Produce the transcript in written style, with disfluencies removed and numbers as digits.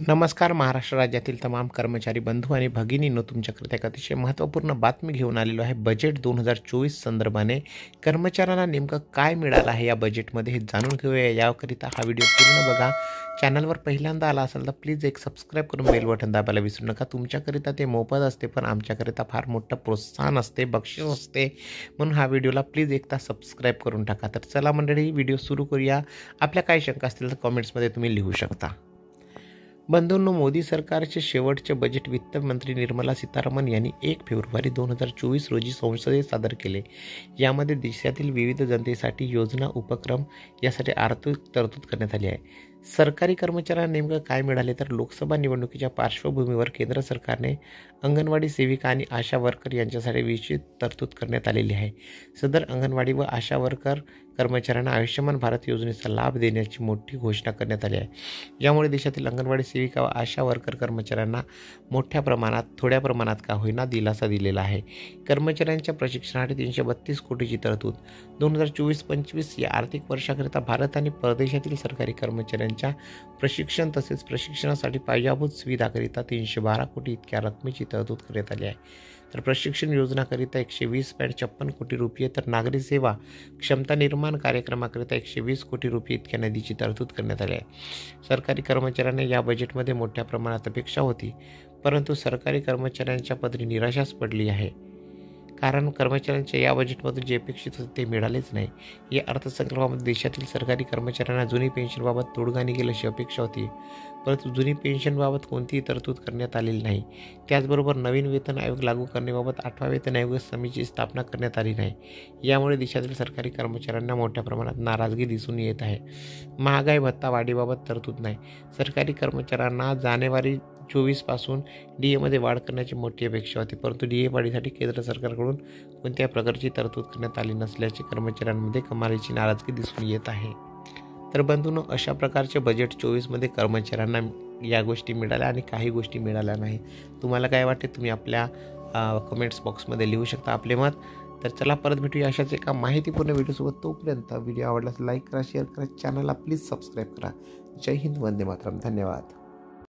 नमस्कार. महाराष्ट्र राज्यातील तमाम कर्मचारी बंधू आणि भगिनींनो, तुमच्याकरता एक अतिशय महत्त्वपूर्ण बातमी घेऊन आलेलो आहे. बजेट 2024 संदर्भाने कर्मचाऱ्यांना नेमकं काय मिळालं आहे या बजेटमध्ये हे जाणून घेऊया. याकरिता हा व्हिडिओ पूर्ण बघा. चॅनलवर पहिल्यांदा आला असाल तर प्लीज एक सबस्क्राईब करून बेल बटन दाबायला विसरू नका. तुमच्याकरिता ते मोफत असते, पण आमच्याकरिता फार मोठं प्रोत्साहन असते, बक्षीस असते. म्हणून हा व्हिडिओला प्लीज एकदा सबस्क्राईब करून टाका. तर चला मंडळी, व्हिडिओ सुरू करूया. आपल्या काय शंका असतील तर कॉमेंट्समध्ये तुम्ही लिहू शकता. बंधूंनो, मोदी सरकारचे शेवटचे बजेट वित्तमंत्री निर्मला सीतारामन यांनी 1 फेब्रुवारी 2024 रोजी संसदेत सादर केले. यामध्ये देशातील विविध जनतेसाठी योजना, उपक्रम यासाठी आर्थिक तरतूद करण्यात आली आहे. सरकारी कर्मचाऱ्यांना नेमकं काय मिळाले तर लोकसभा निवडणुकीच्या पार्श्वभूमीवर केंद्र सरकारने अंगणवाडी सेविका आणि आशा वर्कर यांच्यासाठी विशेष तरतूद करण्यात आलेली आहे. सदर अंगणवाडी व आशा वर्कर कर्मचाऱ्यांना आयुष्यमान भारत योजनेचा लाभ देण्याची मोठी घोषणा करण्यात आली आहे. यामुळे देशातील अंगणवाडी सेविका व आशा वर्कर कर्मचाऱ्यांना मोठ्या प्रमाणात, थोड्या प्रमाणात का होईना, दिलासा दिलेला आहे. कर्मचाऱ्यांच्या प्रशिक्षणासाठी 332 कोटीची तरतूद 2024-25 या आर्थिक वर्षाकरिता भारत आणि परदेशातील सरकारी कर्मचाऱ्यांच्या प्रशिक्षण तसेच प्रशिक्षणासाठी पायाभूत सुविधाकरिता 312 कोटी इतक्या रकमेची तरतूद करण्यात आली आहे. तर प्रशिक्षण योजनाकरिता 120.56 कोटी रुपये, तर नागरी सेवा क्षमता निर्माण कार्यक्रमाकरिता 120 कोटी रुपये इतक्या निधीची तरतूद करण्यात आली आहे. सरकारी कर्मचाऱ्यांना या बजेटमध्ये मोठ्या प्रमाणात अपेक्षा होती, परंतु सरकारी कर्मचाऱ्यांच्या पदरी निराशाच पडली आहे. कारण कर्मचाऱ्यांच्या या बजेटमधून जे अपेक्षित होते ते मिळालेच नाही. या अर्थसंकल्पामध्ये देशातील सरकारी कर्मचाऱ्यांना जुनी पेन्शनबाबत तोडगा निघेल अशी अपेक्षा होती, परंतु जुनी पेन्शनबाबत कोणतीही तरतूद करण्यात आलेली नाही. त्याचबरोबर नवीन वेतन आयोग लागू करण्याबाबत 8व्या वेतन आयोग समितीची स्थापना करण्यात आली नाही. यामुळे देशातील सरकारी कर्मचाऱ्यांना मोठ्या प्रमाणात नाराजगी दिसून येत आहे. महागाई भत्ता वाढीबाबत तरतूद नाही. सरकारी कर्मचाऱ्यांना जानेवारी 24 पासून DAमध्ये वाढ करण्याची मोठी अपेक्षा होती, परंतु DA वाढीसाठी केंद्र सरकारकडून कोणत्याही प्रकारची तरतूद करण्यात आली नसल्याचे कर्मचाऱ्यांमध्ये कमालीची नाराजगी दिसून येत आहे. तर बंधूंनो, अशा प्रकारचे बजेट 24मध्ये कर्मचाऱ्यांना या गोष्टी मिळाल्या आणि काही गोष्टी मिळाल्या नाही. तुम्हाला काय वाटते, तुम्ही आपल्या कमेंट्स बॉक्समध्ये लिहू शकता आपले मत. तर चला, परत भेटूया अशाच एका माहितीपूर्ण व्हिडिओसोबत. तोपर्यंत व्हिडिओ आवडल्यास लाईक करा, शेअर करा, चॅनलला प्लीज सबस्क्राईब करा. जय हिंद, वंदे मातरम. धन्यवाद.